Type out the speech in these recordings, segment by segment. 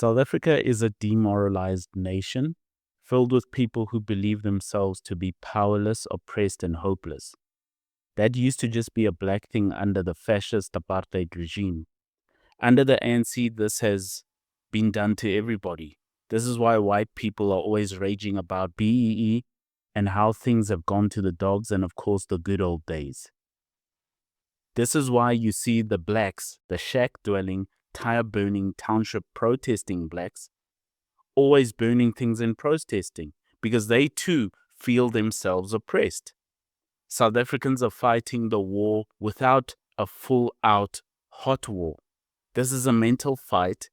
South Africa is a demoralized nation filled with people who believe themselves to be powerless, oppressed, and hopeless. That used to just be a black thing under the fascist apartheid regime. Under the ANC, this has been done to everybody. This is why white people are always raging about BEE and how things have gone to the dogs and, of course, the good old days. This is why you see the blacks, the shack-dwelling, tire-burning, township protesting blacks, always burning things and protesting, because they too feel themselves oppressed. South Africans are fighting the war without a full-out hot war. This is a mental fight,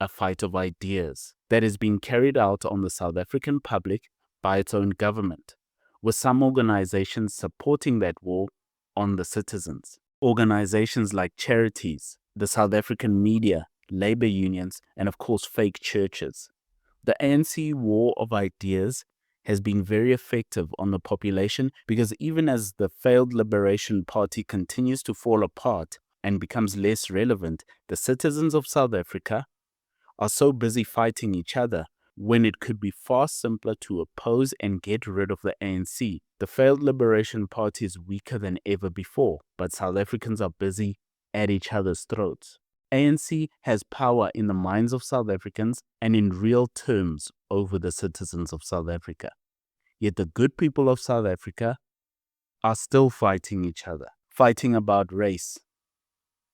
a fight of ideas, that is being carried out on the South African public by its own government, with some organizations supporting that war on the citizens. Organizations like charities, the South African media, labor unions, and of course fake churches. The ANC war of ideas has been very effective on the population because even as the failed Liberation Party continues to fall apart and becomes less relevant, the citizens of South Africa are so busy fighting each other when it could be far simpler to oppose and get rid of the ANC. The failed Liberation Party is weaker than ever before, but South Africans are busy at each other's throats. ANC has power in the minds of South Africans and in real terms over the citizens of South Africa. Yet the good people of South Africa are still fighting each other, fighting about race,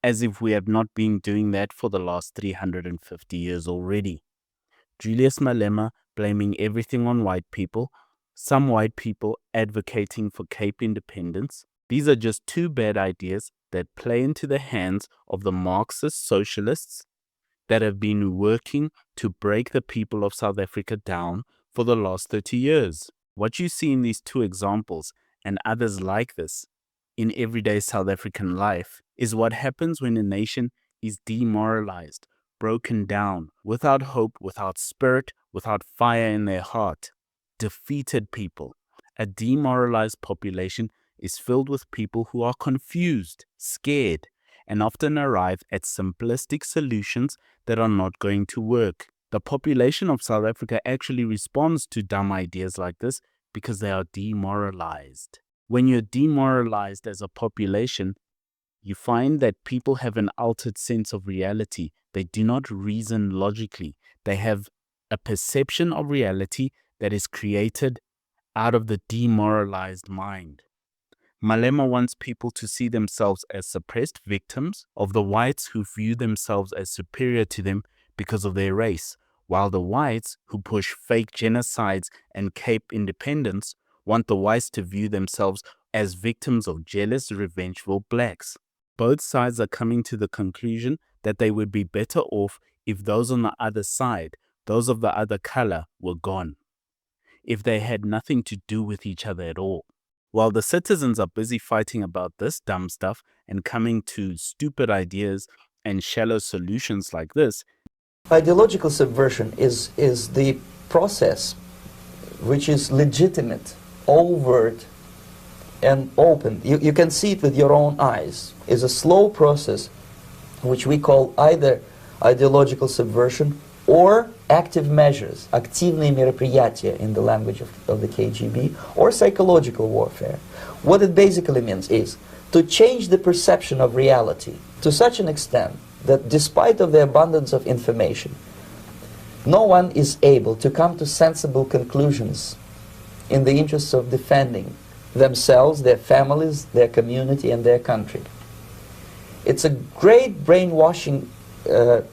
as if we have not been doing that for the last 350 years already. Julius Malema blaming everything on white people, some white people advocating for Cape independence. These are just two bad ideas that play into the hands of the Marxist socialists that have been working to break the people of South Africa down for the last 30 years. What you see in these two examples and others like this in everyday South African life is what happens when a nation is demoralized, broken down, without hope, without spirit, without fire in their heart. Defeated people. A demoralized population is filled with people who are confused, scared, and often arrive at simplistic solutions that are not going to work. The population of South Africa actually responds to dumb ideas like this because they are demoralized. When you're demoralized as a population, you find that people have an altered sense of reality. They do not reason logically. They have a perception of reality that is created out of the demoralized mind. Malema wants people to see themselves as suppressed victims of the whites who view themselves as superior to them because of their race, while the whites who push fake genocides and Cape independence want the whites to view themselves as victims of jealous, revengeful blacks. Both sides are coming to the conclusion that they would be better off if those on the other side, those of the other color, were gone, if they had nothing to do with each other at all. While the citizens are busy fighting about this dumb stuff and coming to stupid ideas and shallow solutions like this, ideological subversion is the process which is legitimate, overt, and open. You can see it with your own eyes. It's a slow process which we call either ideological subversion or active measures, активные мероприятия in the language of the KGB, or psychological warfare. What it basically means is to change the perception of reality to such an extent that despite of the abundance of information, no one is able to come to sensible conclusions in the interests of defending themselves, their families, their community, and their country. It's a great brainwashing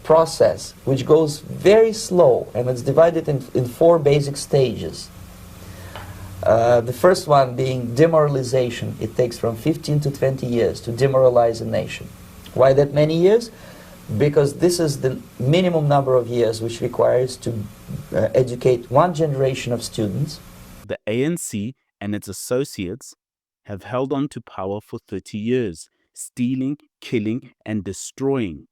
process which goes very slow, and it's divided in four basic stages. The first one being demoralization. It takes from 15 to 20 years to demoralize a nation. Why that many years? Because this is the minimum number of years which requires to educate one generation of students. The ANC and its associates have held on to power for 30 years, stealing, killing, and destroying.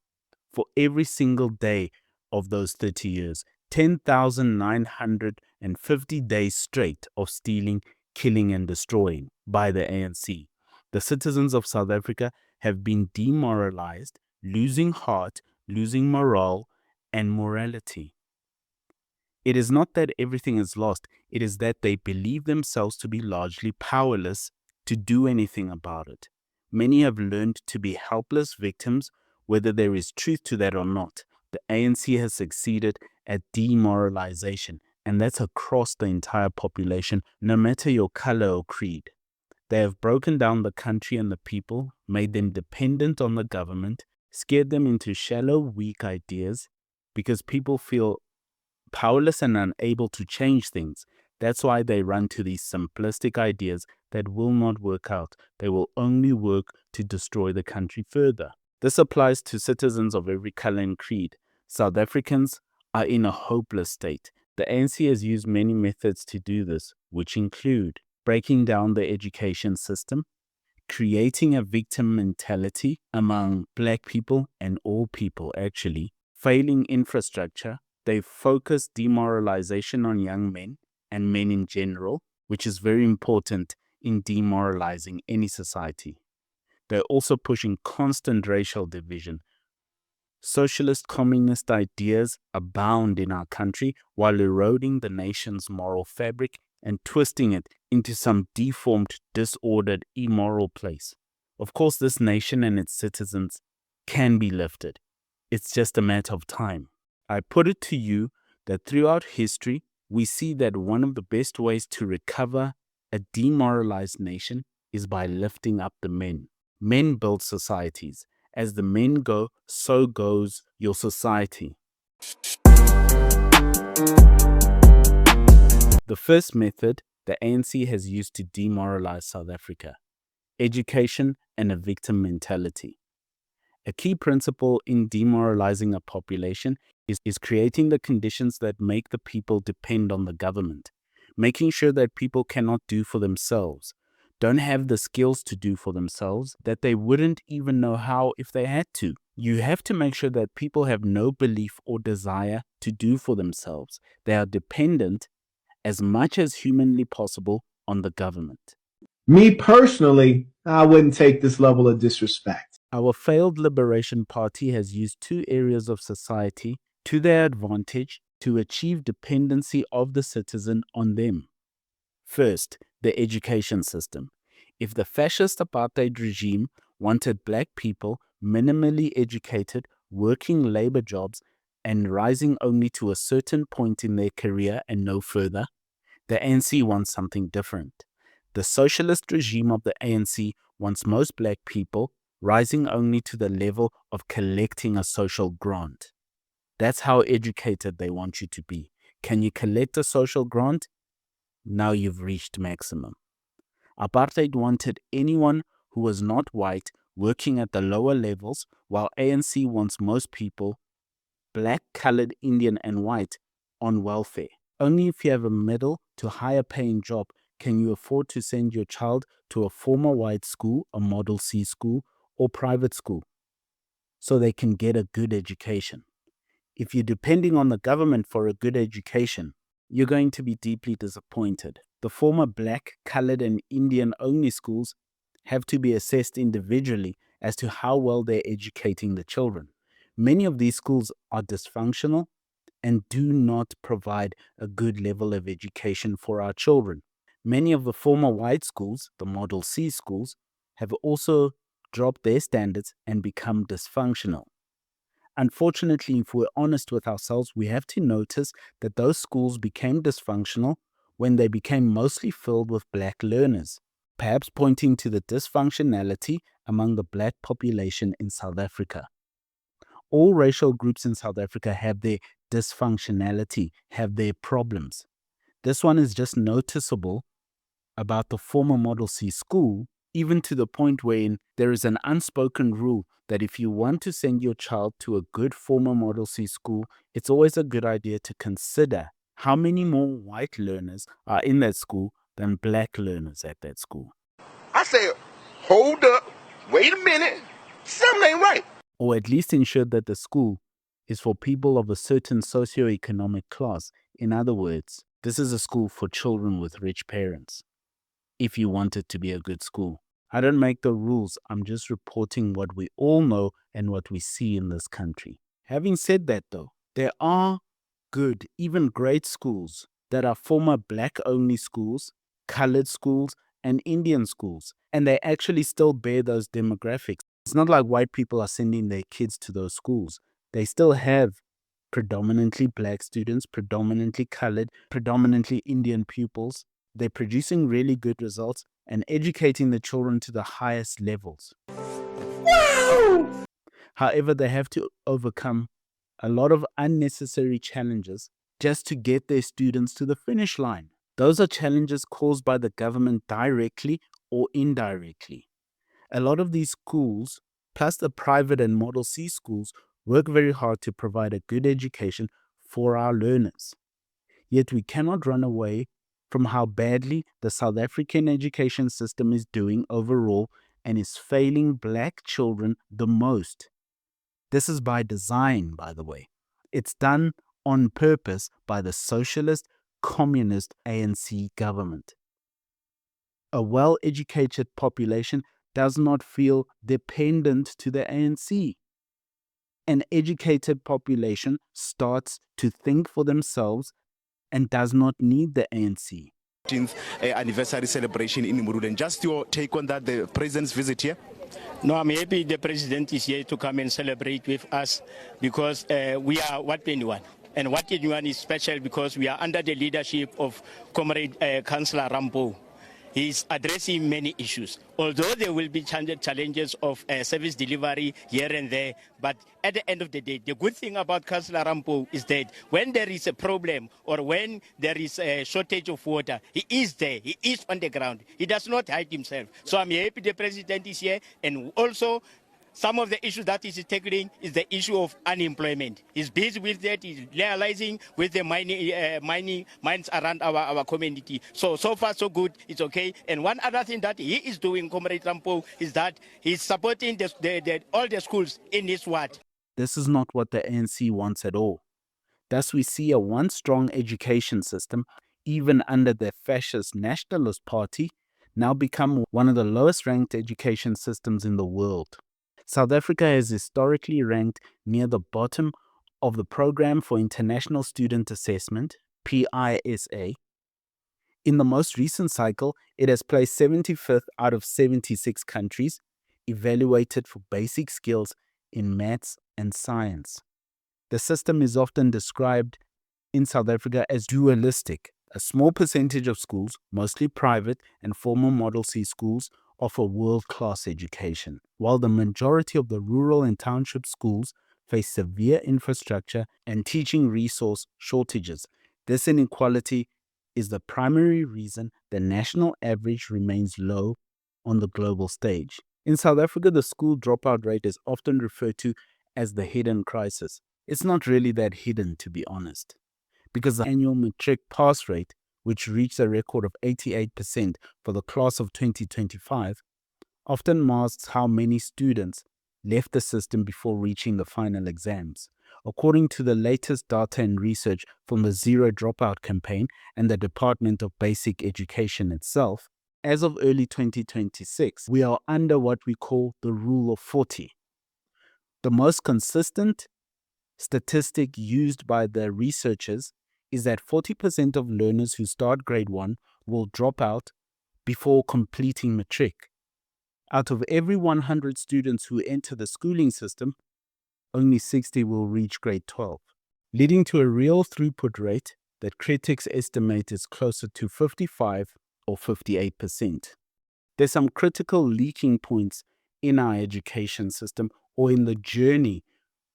For every single day of those 30 years, 10,950 days straight of stealing, killing, and destroying by the ANC. The citizens of South Africa have been demoralized, losing heart, losing morale, and morality. It is not that everything is lost, it is that they believe themselves to be largely powerless to do anything about it. Many have learned to be helpless victims, whether there is truth to that or not. The ANC has succeeded at demoralization, and that's across the entire population, no matter your color or creed. They have broken down the country and the people, made them dependent on the government, scared them into shallow, weak ideas, because people feel powerless and unable to change things. That's why they run to these simplistic ideas that will not work out. They will only work to destroy the country further. This applies to citizens of every color and creed. South Africans are in a hopeless state. The ANC has used many methods to do this, which include breaking down the education system, creating a victim mentality among black people and all people actually, failing infrastructure. They focus demoralization on young men and men in general, which is very important in demoralizing any society. They're also pushing constant racial division. Socialist communist ideas abound in our country while eroding the nation's moral fabric and twisting it into some deformed, disordered, immoral place. Of course, this nation and its citizens can be lifted. It's just a matter of time. I put it to you that throughout history, we see that one of the best ways to recover a demoralized nation is by lifting up the men. Men build societies. As the men go, so goes your society. The first method the ANC has used to demoralize South Africa: education and a victim mentality. A key principle in demoralizing a population is creating the conditions that make the people depend on the government, making sure that people cannot do for themselves, don't have the skills to do for themselves, that they wouldn't even know how if they had to. You have to make sure that people have no belief or desire to do for themselves. They are dependent as much as humanly possible on the government. Me personally, I wouldn't take this level of disrespect. Our failed Liberation Party has used two areas of society to their advantage to achieve dependency of the citizen on them. First, the education system. If the fascist apartheid regime wanted black people minimally educated, working labor jobs, and rising only to a certain point in their career and no further, the ANC wants something different. The socialist regime of the ANC wants most black people rising only to the level of collecting a social grant. That's how educated they want you to be. Can you collect a social grant? Now you've reached maximum. Apartheid wanted anyone who was not white working at the lower levels, while ANC wants most people, black, colored, Indian, and white, on welfare. Only if you have a middle to higher paying job can you afford to send your child to a former white school, a Model C school, or private school, so they can get a good education. If you're depending on the government for a good education, you're going to be deeply disappointed. The former black, colored, and Indian only schools have to be assessed individually as to how well they're educating the children. Many of these schools are dysfunctional and do not provide a good level of education for our children. Many of the former white schools, the Model C schools, have also dropped their standards and become dysfunctional. Unfortunately, if we're honest with ourselves, we have to notice that those schools became dysfunctional when they became mostly filled with black learners, perhaps pointing to the dysfunctionality among the black population in South Africa. All racial groups in South Africa have their dysfunctionality, have their problems. This one is just noticeable about the former Model C school, even to the point wherein there is an unspoken rule that if you want to send your child to a good former Model C school, it's always a good idea to consider how many more white learners are in that school than black learners at that school. I said, hold up, wait a minute, something ain't right. Or at least ensure that the school is for people of a certain socioeconomic class. In other words, this is a school for children with rich parents, if you want it to be a good school. I don't make the rules, I'm just reporting what we all know and what we see in this country. Having said that though, There are good, even great schools that are former black-only schools, colored schools, and Indian schools, and they actually still bear those demographics. It's not like white people are sending their kids to those schools. They still have predominantly black students, predominantly colored, predominantly Indian pupils. They're producing really good results and educating the children to the highest levels. However, they have to overcome a lot of unnecessary challenges just to get their students to the finish line. Those are challenges caused by the government directly or indirectly. A lot of these schools, plus the private and Model C schools, work very hard to provide a good education for our learners. Yet we cannot run away from how badly the South African education system is doing overall and is failing black children the most. This is by design, by the way. It's done on purpose by the socialist, communist ANC government. A well-educated population does not feel dependent to the ANC. An educated population starts to think for themselves and does not need the ANC. 15th anniversary celebration in Murulen. Just your take on that, the president's visit here? No, I'm happy the president is here to come and celebrate with us because we are What 21. And What 21 is special because we are under the leadership of Comrade Councillor Rambo. He's addressing many issues. Although there will be challenges of service delivery here and there, but at the end of the day, the good thing about Councillor Rampo is that when there is a problem or when there is a shortage of water, he is there, he is on the ground. He does not hide himself. So I'm happy the president is here, and also some of the issues that he's tackling is the issue of unemployment. He's busy with that. He's realizing with the mines around our community. So far, so good. It's okay. And one other thing that he is doing, Comrade Rampo, is that he's supporting all the schools in this ward. This is not what the ANC wants at all. Thus, we see a once strong education system, even under the fascist nationalist party, now become one of the lowest ranked education systems in the world. South Africa has historically ranked near the bottom of the Program for International Student Assessment, PISA. In the most recent cycle, it has placed 75th out of 76 countries evaluated for basic skills in maths and science. The system is often described in South Africa as dualistic. A small percentage of schools, mostly private and former Model C schools, offer world-class education, while the majority of the rural and township schools face severe infrastructure and teaching resource shortages. This inequality is the primary reason the national average remains low on the global stage. In South Africa, the school dropout rate is often referred to as the hidden crisis. It's not really that hidden, to be honest, because the annual matric pass rate, which reached a record of 88% for the class of 2025, often masks how many students left the system before reaching the final exams. According to the latest data and research from the Zero Dropout campaign and the Department of Basic Education itself, as of early 2026, we are under what we call the Rule of 40. The most consistent statistic used by the researchers is that 40% of learners who start grade 1 will drop out before completing matric. Out of every 100 students who enter the schooling system, only 60 will reach grade 12, leading to a real throughput rate that critics estimate is closer to 55 or 58%. There's some critical leaking points in our education system or in the journey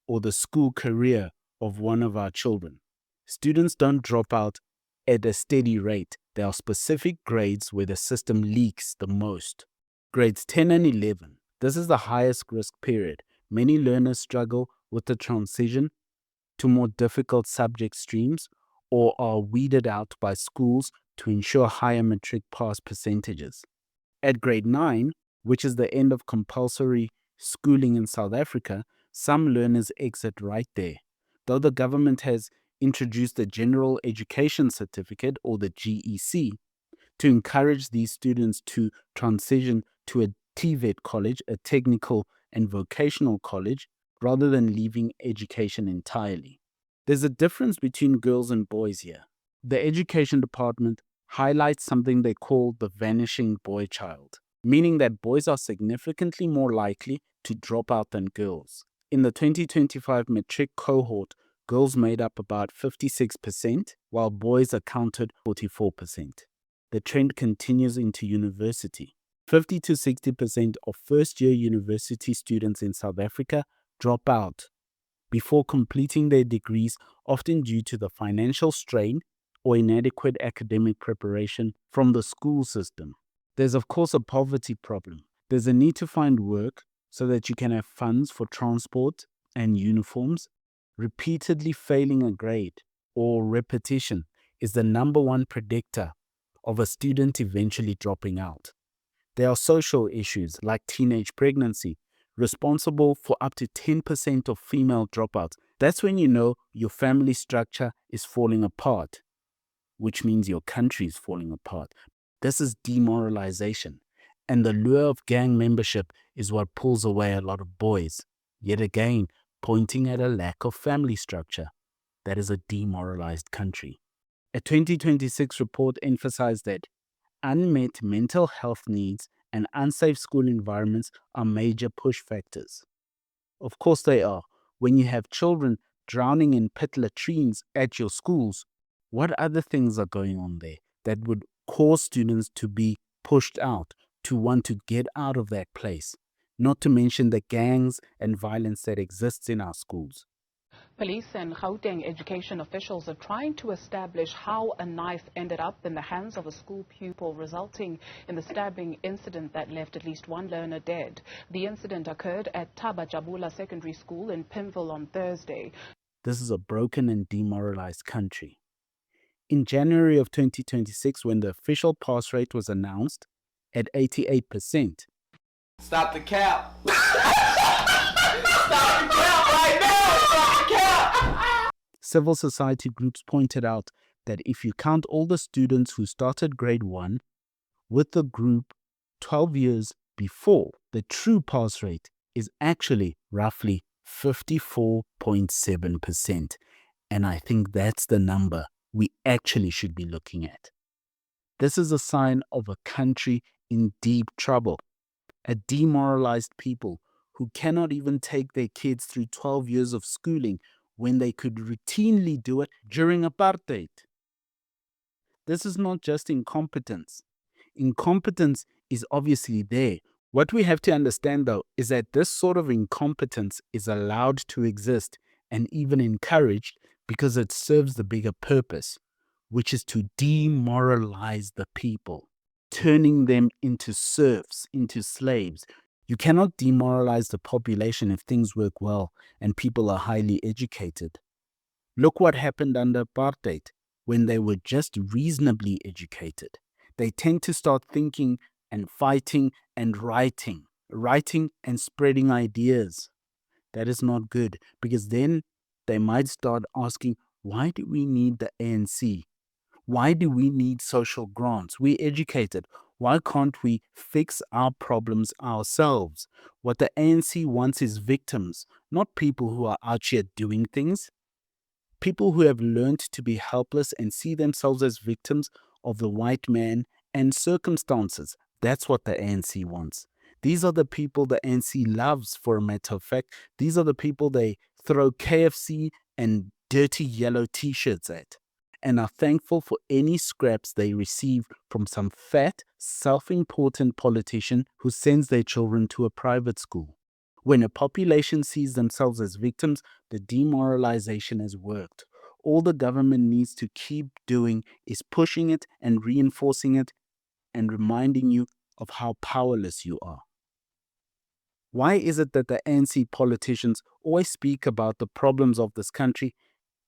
or the school career of one of our children. Students don't drop out at a steady rate. There are specific grades where the system leaks the most. Grades 10 and 11. This is the highest risk period. Many learners struggle with the transition to more difficult subject streams or are weeded out by schools to ensure higher matric pass percentages. At grade 9, which is the end of compulsory schooling in South Africa, some learners exit right there. Though the government has introduced the General Education Certificate, or the GEC, to encourage these students to transition to a TVET college, a technical and vocational college, rather than leaving education entirely. There's a difference between girls and boys here. The education department highlights something they call the vanishing boy child, meaning that boys are significantly more likely to drop out than girls. In the 2025 matric cohort, girls made up about 56%, while boys accounted 44%. The trend continues into university. 50 to 60% of first-year university students in South Africa drop out before completing their degrees, often due to the financial strain or inadequate academic preparation from the school system. There's of course a poverty problem. There's a need to find work so that you can have funds for transport and uniforms. Repeatedly failing a grade or repetition is the number one predictor of a student eventually dropping out. There are social issues like teenage pregnancy, responsible for up to 10% of female dropouts. That's when you know your family structure is falling apart, which means your country is falling apart. This is demoralization. And the lure of gang membership is what pulls away a lot of boys, yet again pointing at a lack of family structure. That is a demoralized country. A 2026 report emphasized that unmet mental health needs and unsafe school environments are major push factors. Of course they are. When you have children drowning in pit latrines at your schools, what other things are going on there that would cause students to be pushed out, to want to get out of that place? Not to mention the gangs and violence that exists in our schools. Police and Gauteng education officials are trying to establish how a knife ended up in the hands of a school pupil, resulting in the stabbing incident that left at least one learner dead. The incident occurred at Thaba Jabula Secondary School in Pimville on Thursday. This is a broken and demoralized country. In January of 2026, when the official pass rate was announced at 88%, Stop the cap. Stop the cap right now. Stop the cap. civil society groups pointed out that if you count all the students who started grade 1 with the group 12 years before, the true pass rate is actually roughly 54.7%. And I think that's the number we actually should be looking at. This is a sign of a country in deep trouble, a demoralized people who cannot even take their kids through 12 years of schooling when they could routinely do it during apartheid. This is not just incompetence. Incompetence is obviously there. What we have to understand, though, is that this sort of incompetence is allowed to exist and even encouraged because it serves the bigger purpose, which is to demoralize the people, turning them into serfs, into slaves. You cannot demoralize the population if things work well and people are highly educated. Look what happened under apartheid when they were just reasonably educated. They tend to start thinking and fighting and writing and spreading ideas. That is not good, because then they might start asking, why do we need the ANC? Why do we need social grants? We're educated. Why can't we fix our problems ourselves? What the ANC wants is victims, not people who are out here doing things. People who have learned to be helpless and see themselves as victims of the white man and circumstances. That's what the ANC wants. These are the people the ANC loves, for a matter of fact. These are the people they throw KFC and dirty yellow t-shirts at, and are thankful for any scraps they receive from some fat, self-important politician who sends their children to a private school. When a population sees themselves as victims, the demoralization has worked. All the government needs to keep doing is pushing it and reinforcing it and reminding you of how powerless you are. Why is it that the ANC politicians always speak about the problems of this country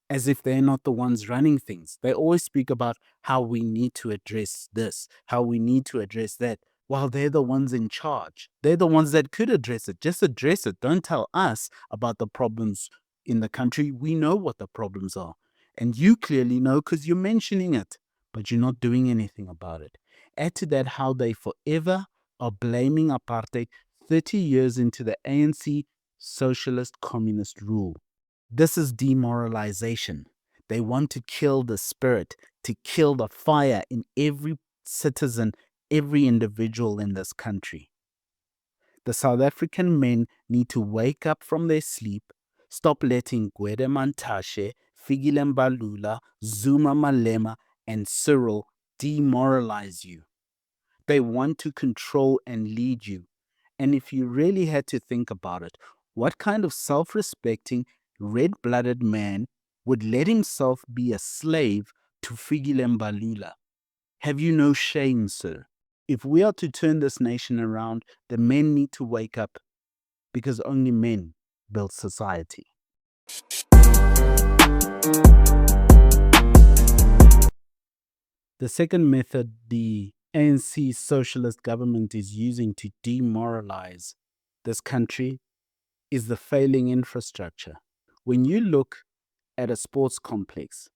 as if they're not the ones running things? They always speak about how we need to address this, how we need to address that, while they're the ones in charge. They're the ones that could address it. Just address it. Don't tell us about the problems in the country. We know what the problems are. And you clearly know because you're mentioning it, but you're not doing anything about it. Add to that how they forever are blaming apartheid 30 years into the ANC socialist communist rule. This is demoralization. They want to kill the spirit, to kill the fire in every citizen, every individual in this country. The South African men need to wake up from their sleep, stop letting Gwede Mantashe, Fikile Mbalula, Zuma Malema, and Cyril demoralize you. They want to control and lead you. And if you really had to think about it, what kind of self-respecting, red-blooded man would let himself be a slave to Fikile Mbalula? Have you no shame, sir? If we are to turn this nation around, the men need to wake up, because only men build society. The second method the ANC socialist government is using to demoralize this country is the failing infrastructure. When you look at a sports complex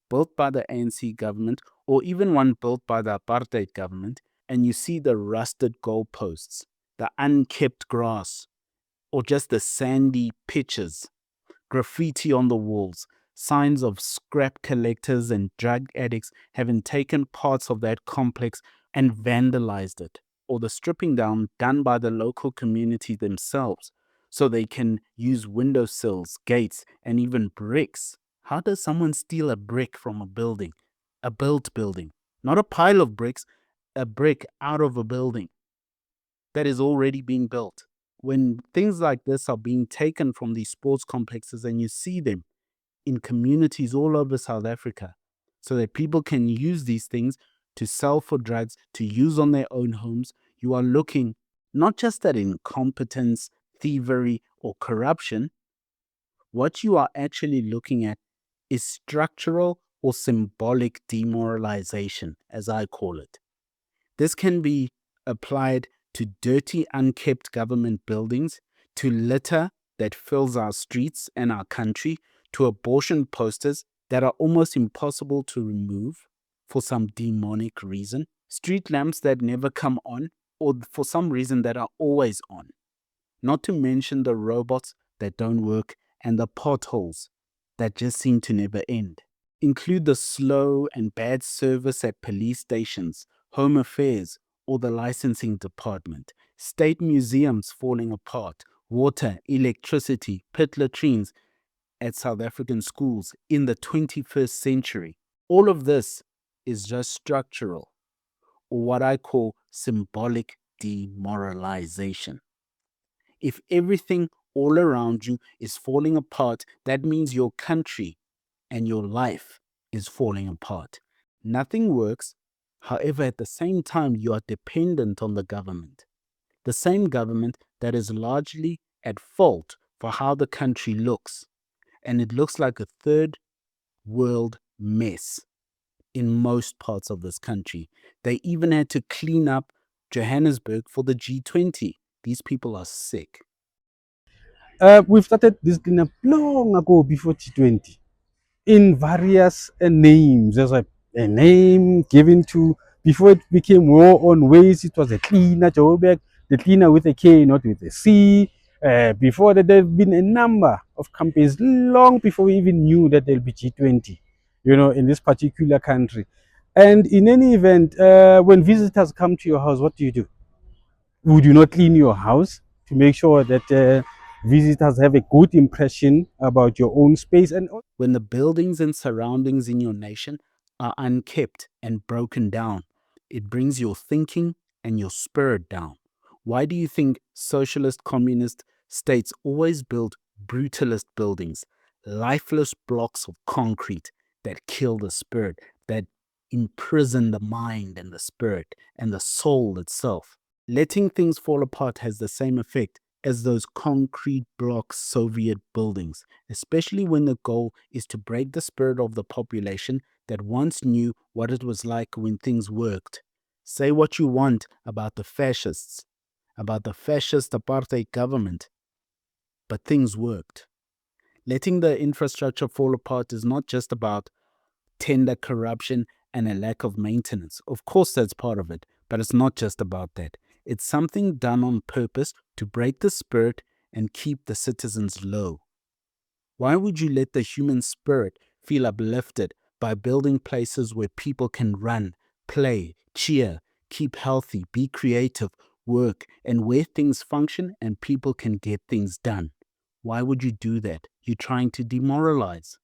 built by the ANC government, or even one built by the apartheid government, and you see the rusted goalposts, the unkept grass, or just the sandy pitches, graffiti on the walls, signs of scrap collectors and drug addicts having taken parts of that complex and vandalized it, or the stripping down done by the local community themselves so they can use windowsills, gates, and even bricks. How does someone steal a brick from a building? A built building. Not a pile of bricks, a brick out of a building that is already being built. When things like this are being taken from these sports complexes and you see them in communities all over South Africa, so that people can use these things to sell for drugs, to use on their own homes, you are looking not just at incompetence, thievery, or corruption. What you are actually looking at is structural or symbolic demoralization, as I call it. This can be applied to dirty, unkept government buildings, to litter that fills our streets and our country, to abortion posters that are almost impossible to remove for some demonic reason, street lamps that never come on, or for some reason that are always on. Not to mention the robots that don't work and the potholes that just seem to never end. Include the slow and bad service at police stations, home affairs, or the licensing department, state museums falling apart, water, electricity, pit latrines at South African schools in the 21st century. All of this is just structural, or what I call symbolic demoralization. If everything all around you is falling apart, that means your country and your life is falling apart. Nothing works. However, at the same time, you are dependent on the government. The same government that is largely at fault for how the country looks. And it looks like a third world mess in most parts of this country. They even had to clean up Johannesburg for the G20. These people are sick. We've started this cleanup long ago before G20 in various names. There's a name given to, before it became war on waste, it was a cleaner, Joburg, the cleaner with a K, not with a C. Before that, there have been a number of campaigns long before we even knew that there'll be G20, in this particular country. And in any event, when visitors come to your house, what do? Would you not clean your house to make sure that visitors have a good impression about your own space? And when the buildings and surroundings in your nation are unkept and broken down, it brings your thinking and your spirit down. Why do you think socialist communist states always build brutalist buildings, lifeless blocks of concrete that kill the spirit, that imprison the mind and the spirit and the soul itself? Letting things fall apart has the same effect as those concrete block Soviet buildings, especially when the goal is to break the spirit of the population that once knew what it was like when things worked. Say what you want about the fascists, about the fascist apartheid government, but things worked. Letting the infrastructure fall apart is not just about tender corruption and a lack of maintenance. Of course, that's part of it, but it's not just about that. It's something done on purpose to break the spirit and keep the citizens low. Why would you let the human spirit feel uplifted by building places where people can run, play, cheer, keep healthy, be creative, work, and where things function and people can get things done? Why would you do that? You're trying to demoralize.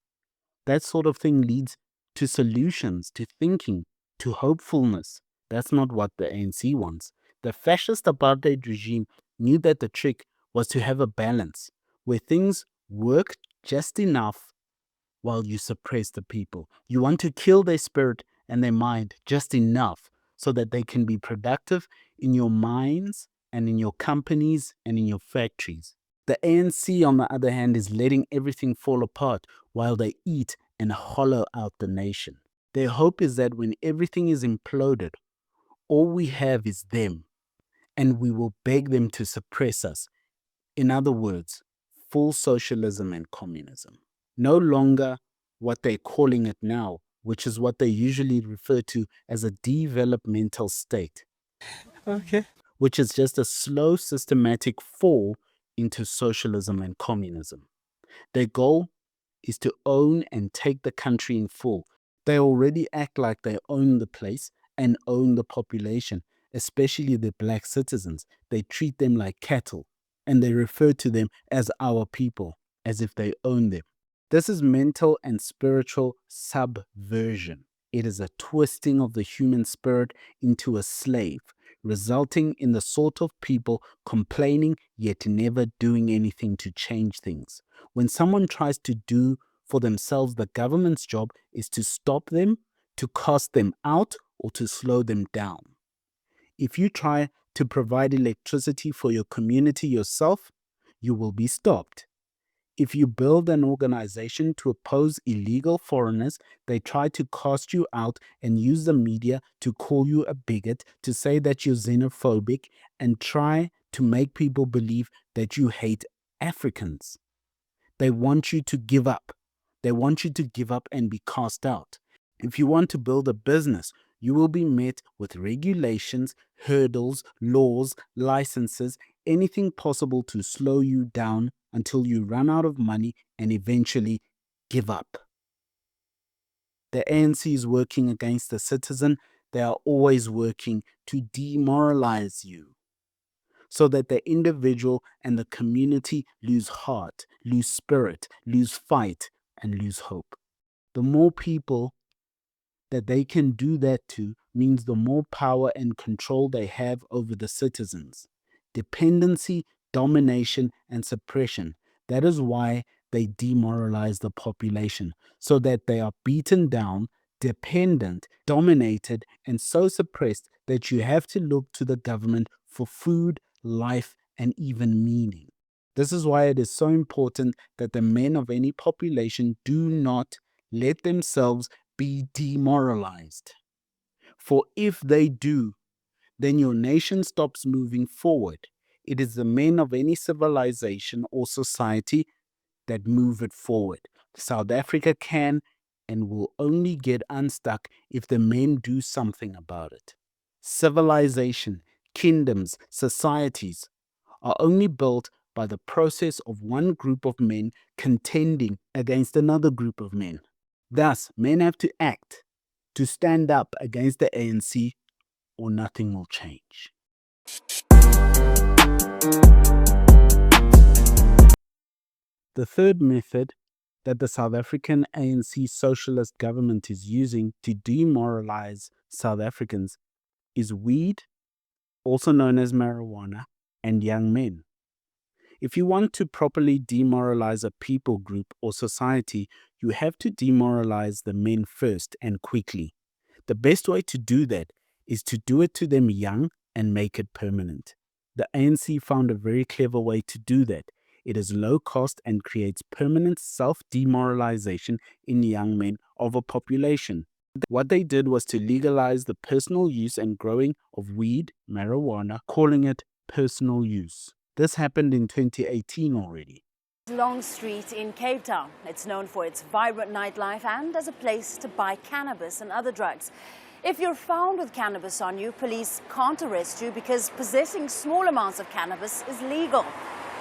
That sort of thing leads to solutions, to thinking, to hopefulness. That's not what the ANC wants. The fascist apartheid regime knew that the trick was to have a balance where things work just enough while you suppress the people. You want to kill their spirit and their mind just enough so that they can be productive in your mines and in your companies and in your factories. The ANC, on the other hand, is letting everything fall apart while they eat and hollow out the nation. Their hope is that when everything is imploded, all we have is them, and we will beg them to suppress us. In other words, full socialism and communism. No longer what they're calling it now, which is what they usually refer to as a developmental state. Okay. Which is just a slow, systematic fall into socialism and communism. Their goal is to own and take the country in full. They already act like they own the place and own the population, especially the black citizens. They treat them like cattle, and they refer to them as our people, as if they own them. This is mental and spiritual subversion. It is a twisting of the human spirit into a slave, resulting in the sort of people complaining yet never doing anything to change things. When someone tries to do for themselves, the government's job is to stop them, to cast them out, or to slow them down. If you try to provide electricity for your community yourself, you will be stopped. If you build an organization to oppose illegal foreigners, they try to cast you out and use the media to call you a bigot, to say that you're xenophobic, and try to make people believe that you hate Africans. They want you to give up. They want you to give up and be cast out. If you want to build a business, you will be met with regulations, hurdles, laws, licenses, anything possible to slow you down until you run out of money and eventually give up. The ANC is working against the citizen. They are always working to demoralize you so that the individual and the community lose heart, lose spirit, lose fight, and lose hope. The more people that they can do that to means the more power and control they have over the citizens. Dependency, domination, and suppression. That is why they demoralize the population, so that they are beaten down, dependent, dominated, and so suppressed that you have to look to the government for food, life, and even meaning. This is why it is so important that the men of any population do not let themselves be demoralized. For if they do, then your nation stops moving forward. It is the men of any civilization or society that move it forward. South Africa can and will only get unstuck if the men do something about it. Civilization, kingdoms, societies are only built by the process of one group of men contending against another group of men. Thus, men have to act, to stand up against the ANC, or nothing will change. The third method that the South African ANC socialist government is using to demoralize South Africans is weed, also known as marijuana, and young men. If you want to properly demoralize a people group or society, you have to demoralize the men first and quickly. The best way to do that is to do it to them young and make it permanent. The ANC found a very clever way to do that. It is low cost and creates permanent self-demoralization in young men of a population. What they did was to legalize the personal use and growing of weed, marijuana, calling it personal use. This happened in 2018 already. Long Street in Cape Town. It's known for its vibrant nightlife and as a place to buy cannabis and other drugs. If you're found with cannabis on you, police can't arrest you because possessing small amounts of cannabis is legal.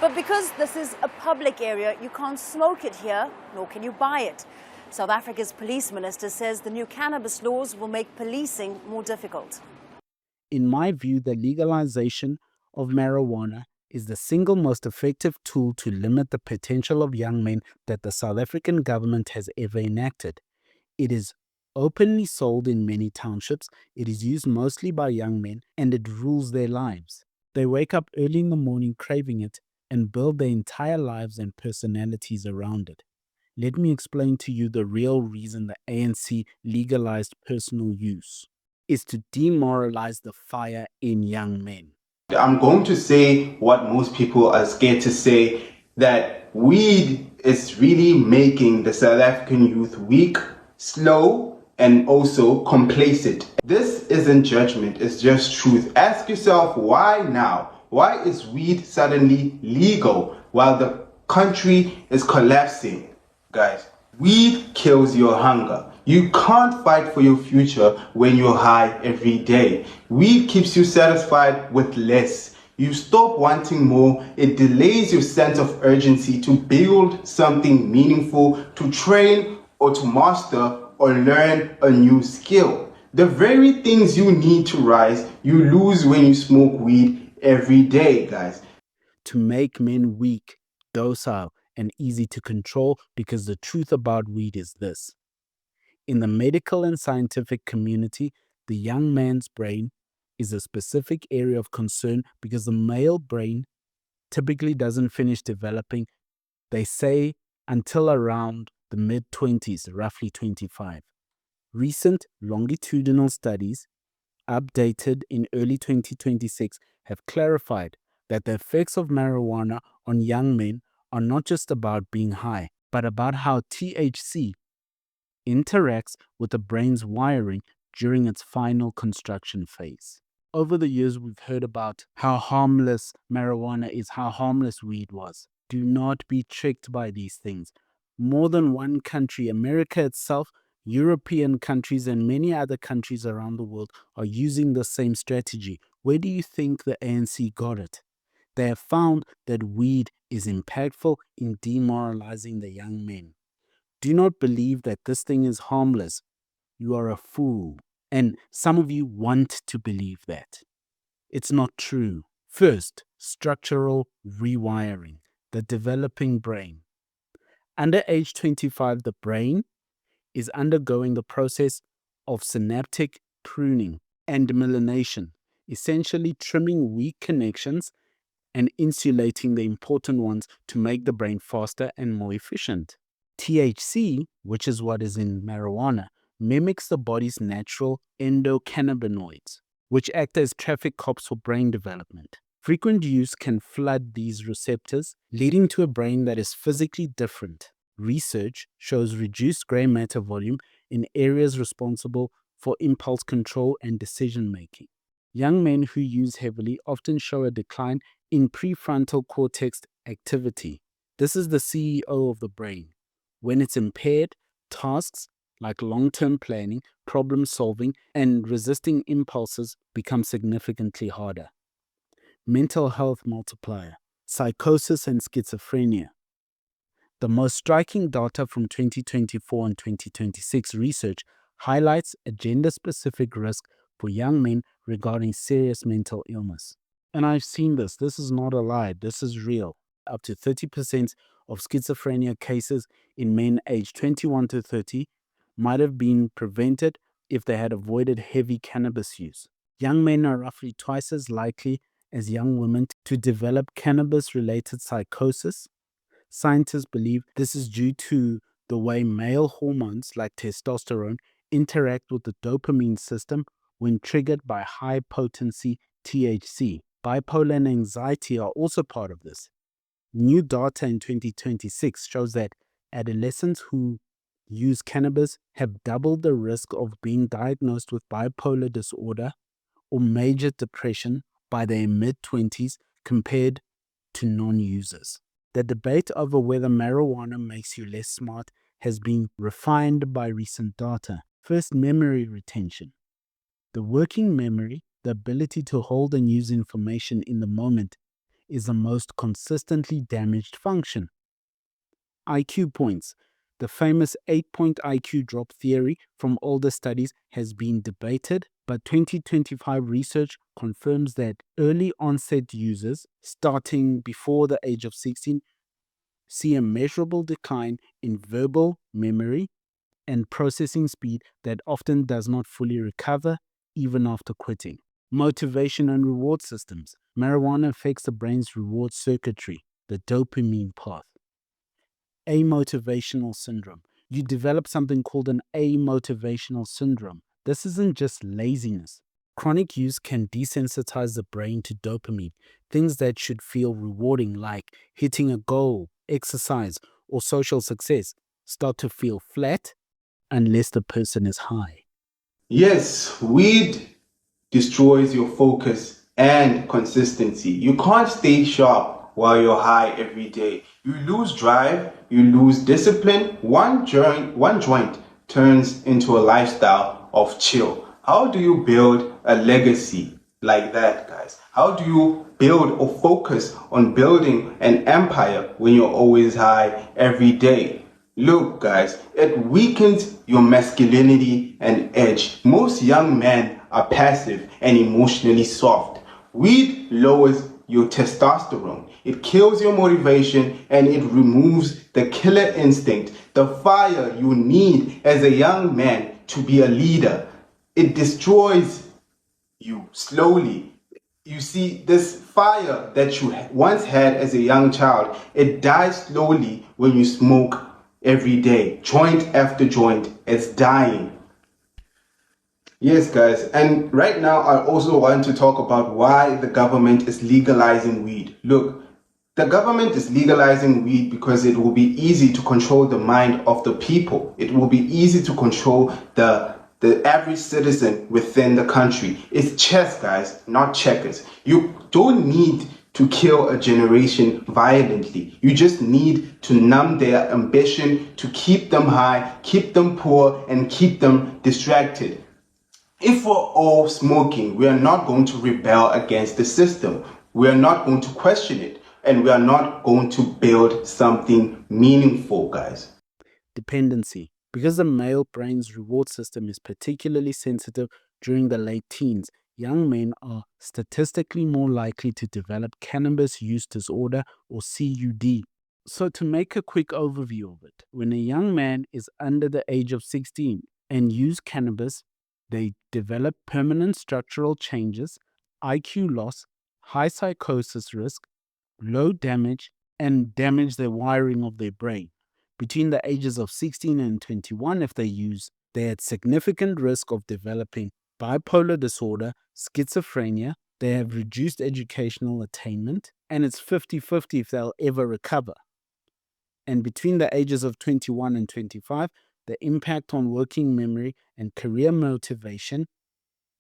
But because this is a public area, you can't smoke it here, nor can you buy it. South Africa's police minister says the new cannabis laws will make policing more difficult. In my view, the legalization of marijuana is the single most effective tool to limit the potential of young men that the South African government has ever enacted. It is openly sold in many townships, it is used mostly by young men, and it rules their lives. They wake up early in the morning craving it and build their entire lives and personalities around it. Let me explain to you the real reason the ANC legalized personal use is to demoralize the fire in young men. I'm going to say what most people are scared to say, that weed is really making the South African youth weak, slow, and also complacent. This isn't judgment, it's just truth. Ask yourself, why now? Why is weed suddenly legal while the country is collapsing? Guys, weed kills your hunger. You can't fight for your future when you're high every day. Weed keeps you satisfied with less. You stop wanting more. It delays your sense of urgency to build something meaningful, to train or to master or learn a new skill. The very things you need to rise, you lose when you smoke weed every day, guys. To make men weak, docile, and easy to control, because the truth about weed is this. In the medical and scientific community, the young man's brain is a specific area of concern because the male brain typically doesn't finish developing, they say, until around the mid-20s, roughly 25. Recent longitudinal studies, updated in early 2026, have clarified that the effects of marijuana on young men are not just about being high, but about how THC interacts with the brain's wiring during its final construction phase. Over the years, we've heard about how harmless marijuana is, how harmless weed was. Do not be tricked by these things. More than one country, America itself, European countries, and many other countries around the world are using the same strategy. Where do you think the ANC got it? They have found that weed is impactful in demoralizing the young men. Do not believe that this thing is harmless. You are a fool. And some of you want to believe that. It's not true. First, structural rewiring, the developing brain. Under age 25, the brain is undergoing the process of synaptic pruning and demyelination, essentially trimming weak connections and insulating the important ones to make the brain faster and more efficient. THC, which is what is in marijuana, mimics the body's natural endocannabinoids, which act as traffic cops for brain development. Frequent use can flood these receptors, leading to a brain that is physically different. Research shows reduced gray matter volume in areas responsible for impulse control and decision making. Young men who use heavily often show a decline in prefrontal cortex activity. This is the CEO of the brain. When it's impaired, tasks like long-term planning, problem solving, and resisting impulses become significantly harder. Mental health multiplier, psychosis and schizophrenia. The most striking data from 2024 and 2026 research highlights a gender-specific risk for young men regarding serious mental illness. And I've seen this. This is not a lie. This is real. Up to 30% of schizophrenia cases in men aged 21 to 30 might have been prevented if they had avoided heavy cannabis use. Young men are roughly twice as likely as young women to develop cannabis-related psychosis. Scientists believe this is due to the way male hormones like testosterone interact with the dopamine system when triggered by high-potency THC. Bipolar and anxiety are also part of this. New data in 2026 shows that adolescents who use cannabis have doubled the risk of being diagnosed with bipolar disorder or major depression by their mid-20s compared to non-users. The debate over whether marijuana makes you less smart has been refined by recent data. First, memory retention. The working memory, the ability to hold and use information in the moment, is the most consistently damaged function. IQ points. The famous 8-point IQ drop theory from older studies has been debated, but 2025 research confirms that early onset users, starting before the age of 16, see a measurable decline in verbal memory and processing speed that often does not fully recover even after quitting. Motivation and reward systems. Marijuana affects the brain's reward circuitry, the dopamine path. Amotivational syndrome. You develop something called an amotivational syndrome. This isn't just laziness. Chronic use can desensitize the brain to dopamine. Things that should feel rewarding, like hitting a goal, exercise, or social success, start to feel flat unless the person is high. Yes, weed destroys your focus and consistency. You can't stay sharp while you're high every day. You lose drive, you lose discipline. One joint turns into a lifestyle of chill. How do you build a legacy like that, guys? How do you build or focus on building an empire when you're always high every day? Look, guys, it weakens your masculinity and edge. Most young men are passive and emotionally soft. Weed lowers your testosterone. It kills your motivation and it removes the killer instinct, the fire you need as a young man to be a leader. It destroys you slowly. You see, this fire that you once had as a young child, it dies slowly when you smoke every day. Joint after joint, it's dying. Yes, guys, and right now I also want to talk about why the government is legalizing weed. Look, the government is legalizing weed because it will be easy to control the mind of the people. It will be easy to control the average citizen within the country. It's chess, guys, not checkers. You don't need to kill a generation violently. You just need to numb their ambition, to keep them high, keep them poor, and keep them distracted. If we're all smoking, we are not going to rebel against the system. We are not going to question it. And we are not going to build something meaningful, guys. Dependency. Because the male brain's reward system is particularly sensitive during the late teens, young men are statistically more likely to develop cannabis use disorder or CUD. So to make a quick overview of it, when a young man is under the age of 16 and use cannabis, they develop permanent structural changes, IQ loss, high psychosis risk, low damage, and damage the wiring of their brain. Between the ages of 16 and 21, if they use, they're at significant risk of developing bipolar disorder, schizophrenia, they have reduced educational attainment, and it's 50-50 if they'll ever recover. And between the ages of 21 and 25, the impact on working memory and career motivation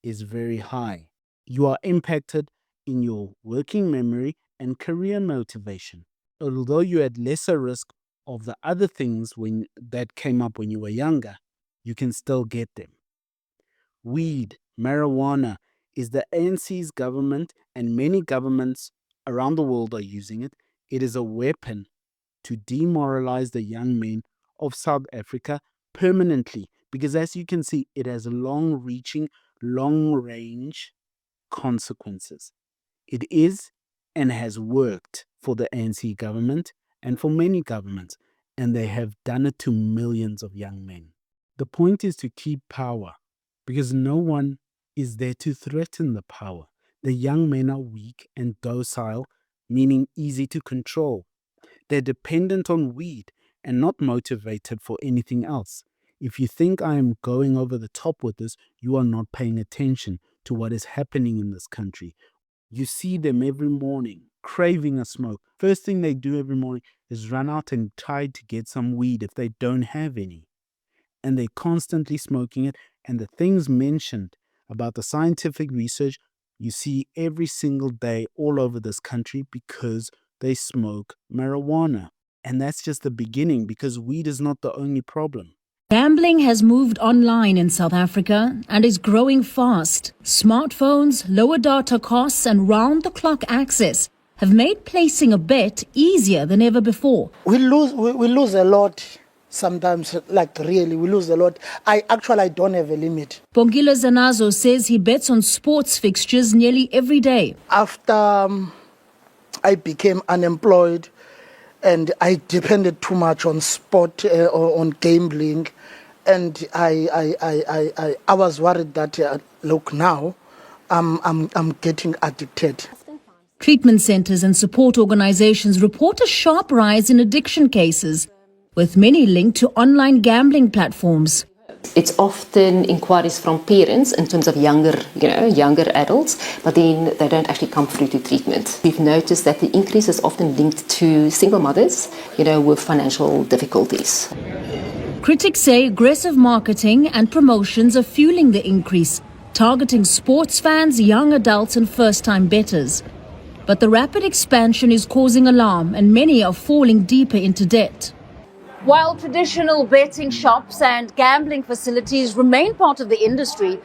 is very high. You are impacted in your working memory and career motivation. Although you're at lesser risk of the other things that came up when you were younger, you can still get them. Weed, marijuana, is the ANC's government, and many governments around the world are using it. It is a weapon to demoralize the young men of South Africa permanently, because as you can see, it has long-reaching, long-range consequences. It is and has worked for the ANC government and for many governments, and they have done it to millions of young men. The point is to keep power, because no one is there to threaten the power. The young men are weak and docile, meaning easy to control. They're dependent on weed and not motivated for anything else. If you think I am going over the top with this, you are not paying attention to what is happening in this country. You see them every morning craving a smoke. First thing they do every morning is run out and try to get some weed if they don't have any. And they're constantly smoking it. And the things mentioned about the scientific research, you see every single day all over this country because they smoke marijuana. And that's just the beginning, because weed is not the only problem. Gambling has moved online in South Africa and is growing fast. Smartphones, lower data costs, and round-the-clock access have made placing a bet easier than ever before. We lose a lot sometimes, like really, we lose a lot. I don't have a limit. Bongila Zanazo says he bets on sports fixtures nearly every day. After I became unemployed and I depended too much on sport or on gambling, and I was worried that look now I'm getting addicted. Treatment centres and support organisations report a sharp rise in addiction cases, with many linked to online gambling platforms. It's often inquiries from parents in terms of younger adults, but then they don't actually come through to treatment. We've noticed that the increase is often linked to single mothers, with financial difficulties. Critics say aggressive marketing and promotions are fueling the increase, targeting sports fans, young adults and first-time bettors. But the rapid expansion is causing alarm and many are falling deeper into debt. While traditional betting shops and gambling facilities remain part of the industry,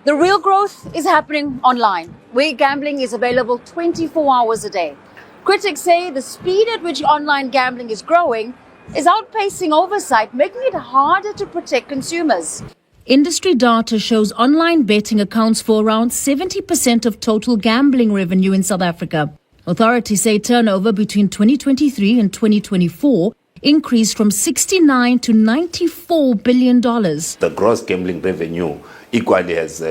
the real growth is happening online, where gambling is available 24 hours a day. Critics say the speed at which online gambling is growing is outpacing oversight, making it harder to protect consumers. Industry data shows online betting accounts for around 70% of total gambling revenue in South Africa. Authorities say turnover between 2023 and 2024 increased from $69 to $94 billion. The gross gambling revenue equally has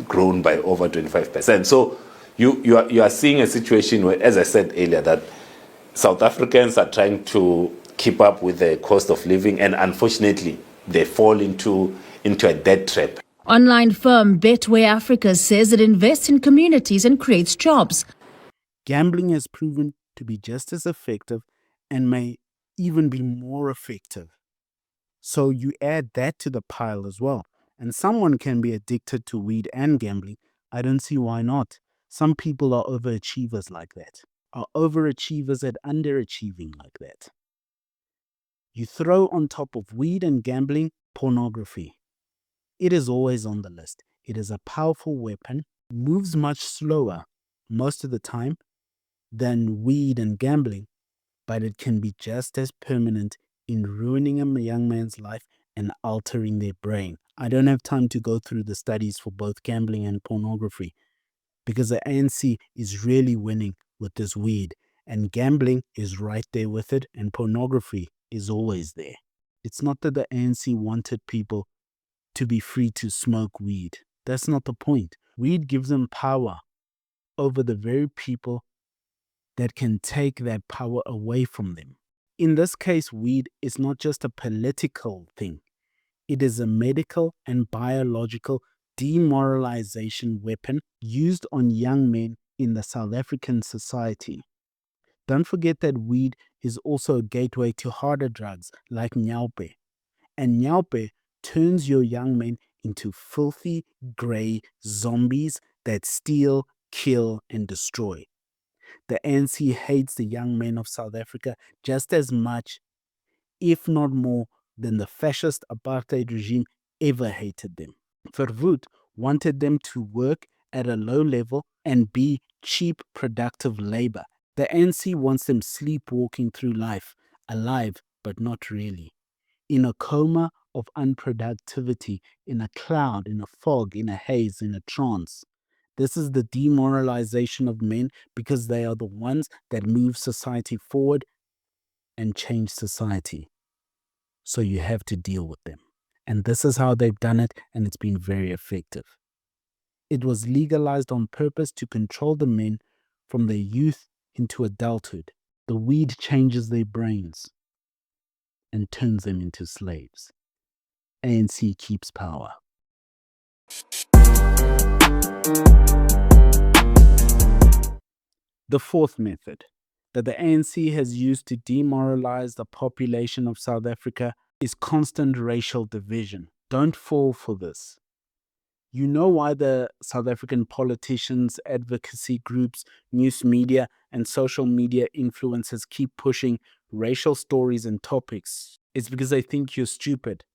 grown by over 25%. So you are seeing a situation where, as I said earlier, that South Africans are trying to keep up with the cost of living, and unfortunately, they fall into a debt trap. Online firm Betway Africa says it invests in communities and creates jobs. Gambling has proven to be just as effective and may even be more effective. So you add that to the pile as well. And someone can be addicted to weed and gambling. I don't see why not. Some people are overachievers like that, are overachievers at underachieving like that. You throw on top of weed and gambling pornography. It is always on the list. It is a powerful weapon, moves much slower most of the time than weed and gambling, but it can be just as permanent in ruining a young man's life and altering their brain. I don't have time to go through the studies for both gambling and pornography, because the ANC is really winning with this weed, and gambling is right there with it, and pornography is always there. It's not that the ANC wanted people to be free to smoke weed. That's not the point. Weed gives them power over the very people that can take that power away from them. In this case, weed is not just a political thing. It is a medical and biological demoralization weapon used on young men in the South African society. Don't forget that weed is also a gateway to harder drugs like nyalpe. And nyalpe turns your young men into filthy, grey zombies that steal, kill, and destroy. The ANC hates the young men of South Africa just as much, if not more, than the fascist apartheid regime ever hated them. Verwoerd wanted them to work at a low level and be cheap, productive labor. The ANC wants them sleepwalking through life, alive but not really, in a coma of unproductivity, in a cloud, in a fog, in a haze, in a trance. This is the demoralization of men because they are the ones that move society forward and change society. So you have to deal with them. And this is how they've done it, and it's been very effective. It was legalized on purpose to control the men from their youth into adulthood. The weed changes their brains and turns them into slaves. ANC keeps power. The fourth method that the ANC has used to demoralize the population of South Africa is constant racial division. Don't fall for this. You know why the South African politicians, advocacy groups, news media, and social media influencers keep pushing racial stories and topics. It's because they think you're stupid,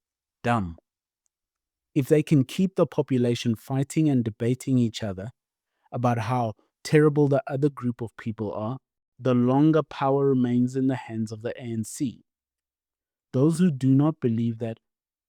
dumb. If they can keep the population fighting and debating each other about how terrible the other group of people are, the longer power remains in the hands of the ANC. Those who do not believe that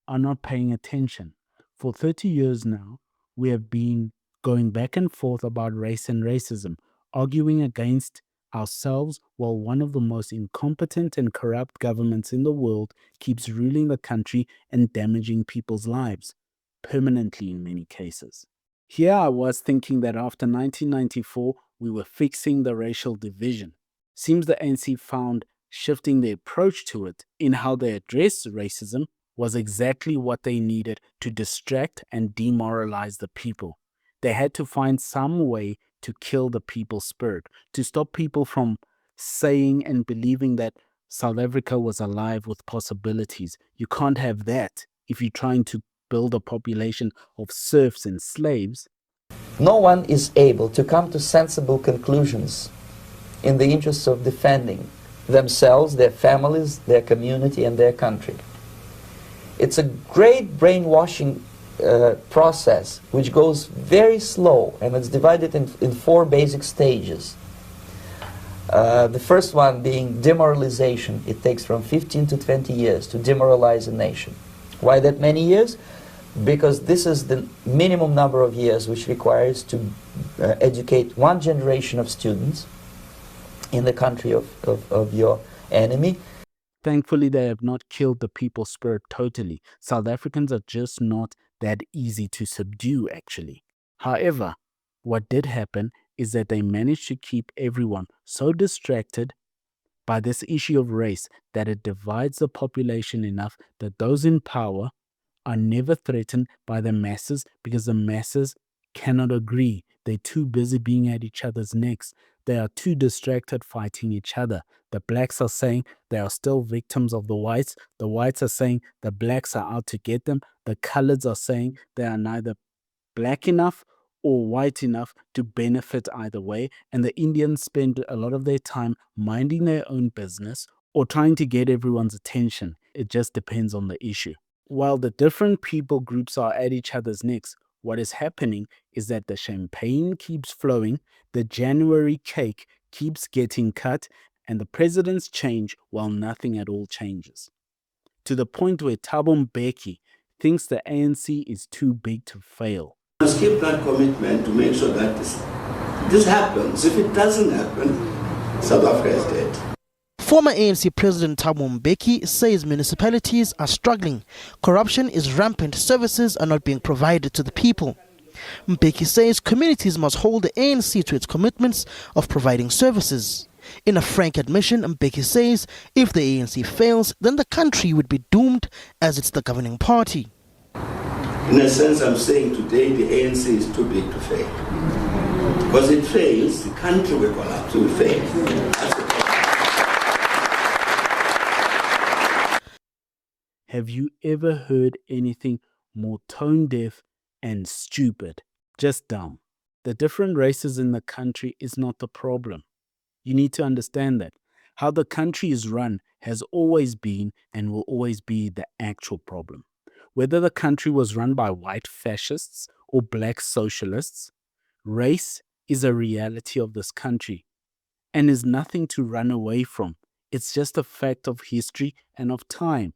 are not paying attention. For 30 years now, we have been going back and forth about race and racism, arguing against ourselves while one of the most incompetent and corrupt governments in the world keeps ruling the country and damaging people's lives, permanently in many cases. Here I was thinking that after 1994, we were fixing the racial division. Seems the ANC found shifting their approach to it in how they address racism was exactly what they needed to distract and demoralize the people. They had to find some way to kill the people's spirit, to stop people from saying and believing that South Africa was alive with possibilities. You can't have that if you're trying to build a population of serfs and slaves. No one is able to come to sensible conclusions in the interests of defending themselves, their families, their community, and their country. It's a great brainwashing process which goes very slow, and it's divided in 4 basic stages. The first one being demoralization. It takes from 15 to 20 years to demoralize a nation. Why that many years? Because this is the minimum number of years which requires to educate one generation of students in the country of your enemy. Thankfully, they have not killed the people's spirit totally. South Africans are just not that easy to subdue, actually. However, what did happen is that they managed to keep everyone so distracted by this issue of race that it divides the population enough that those in power are never threatened by the masses because the masses cannot agree. They're too busy being at each other's necks. They are too distracted fighting each other. The blacks are saying they are still victims of the whites. The whites are saying the blacks are out to get them. The coloreds are saying they are neither black enough or white enough to benefit either way. And the Indians spend a lot of their time minding their own business or trying to get everyone's attention. It just depends on the issue. While the different people groups are at each other's necks, what is happening is that the champagne keeps flowing, the January cake keeps getting cut, and the presidents change while nothing at all changes. To the point where Thabo Mbeki thinks the ANC is too big to fail. We must keep that commitment to make sure that this happens. If it doesn't happen, South Africa is dead. Former ANC President Thabo Mbeki says municipalities are struggling. Corruption is rampant, services are not being provided to the people. Mbeki says communities must hold the ANC to its commitments of providing services. In a frank admission, Mbeki says if the ANC fails, then the country would be doomed as it's the governing party. In a sense, I'm saying today the ANC is too big to fail. Because it fails, the country will collapse, will fail. That's the Have you ever heard anything more tone deaf and stupid? Just dumb. The different races in the country is not the problem. You need to understand that. How the country is run has always been and will always be the actual problem. Whether the country was run by white fascists or black socialists, race is a reality of this country and is nothing to run away from. It's just a fact of history and of time.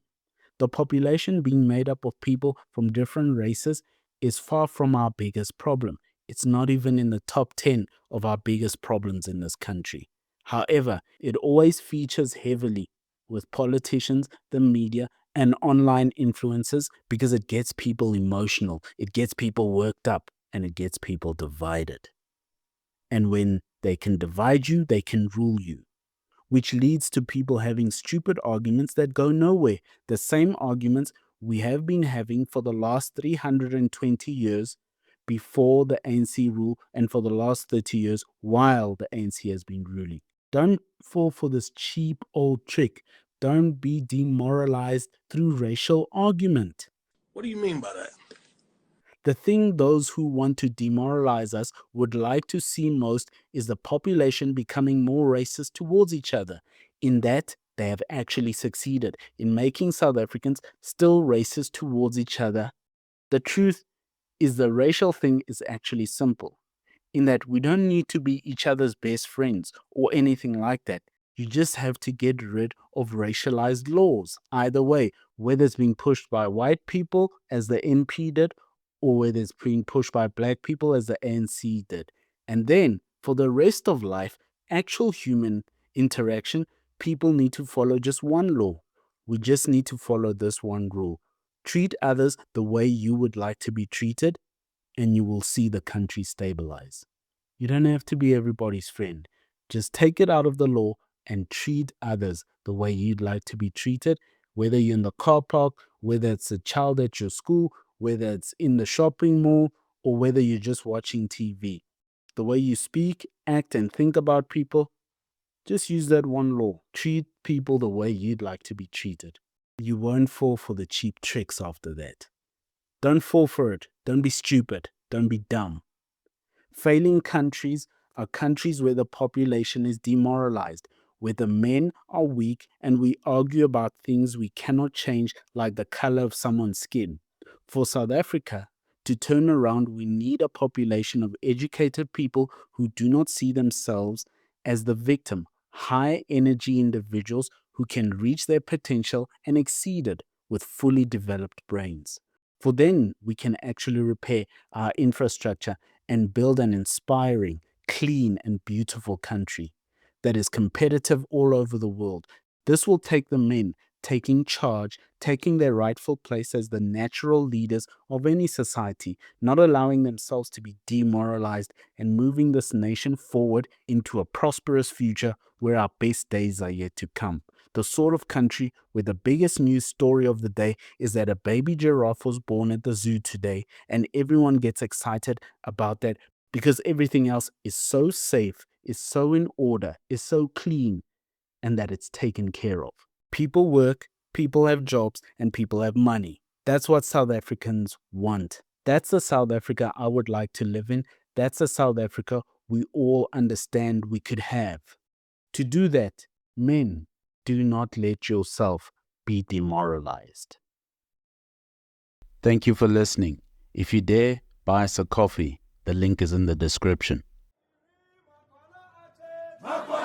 The population being made up of people from different races is far from our biggest problem. It's not even in the top 10 of our biggest problems in this country. However, it always features heavily with politicians, the media, and online influencers because it gets people emotional, it gets people worked up, and it gets people divided. And when they can divide you, they can rule you, which leads to people having stupid arguments that go nowhere. The same arguments we have been having for the last 320 years before the ANC rule and for the last 30 years while the ANC has been ruling. Don't fall for this cheap old trick. Don't be demoralized through racial argument. What do you mean by that? The thing those who want to demoralize us would like to see most is the population becoming more racist towards each other. In that, they have actually succeeded in making South Africans still racist towards each other. The truth is the racial thing is actually simple. in that we don't need to be each other's best friends or anything like that. You just have to get rid of racialized laws. Either way, whether it's being pushed by white people as the MP did, or whether it's being pushed by black people as the ANC did. And then, for the rest of life, actual human interaction, people need to follow just one law. We just need to follow this one rule. Treat others the way you would like to be treated, and you will see the country stabilize. You don't have to be everybody's friend. Just take it out of the law and treat others the way you'd like to be treated, whether you're in the car park, whether it's a child at your school, whether it's in the shopping mall, or whether you're just watching TV. The way you speak, act, and think about people, just use that one law. Treat people the way you'd like to be treated. You won't fall for the cheap tricks after that. Don't fall for it. Don't be stupid. Don't be dumb. Failing countries are countries where the population is demoralized, where the men are weak and we argue about things we cannot change, like the color of someone's skin. For South Africa to turn around, we need a population of educated people who do not see themselves as the victim, high energy individuals who can reach their potential and exceed it with fully developed brains. For then we can actually repair our infrastructure and build an inspiring, clean, and beautiful country that is competitive all over the world. This will take the men taking charge, taking their rightful place as the natural leaders of any society, not allowing themselves to be demoralized, and moving this nation forward into a prosperous future where our best days are yet to come. The sort of country where the biggest news story of the day is that a baby giraffe was born at the zoo today, and everyone gets excited about that because everything else is so safe, is so in order, is so clean, and that it's taken care of. People work, people have jobs, and people have money. That's what South Africans want. That's the South Africa I would like to live in. That's the South Africa we all understand we could have. To do that, men, do not let yourself be demoralized. Thank you for listening. If you dare, buy us a coffee. The link is in the description. Magwala.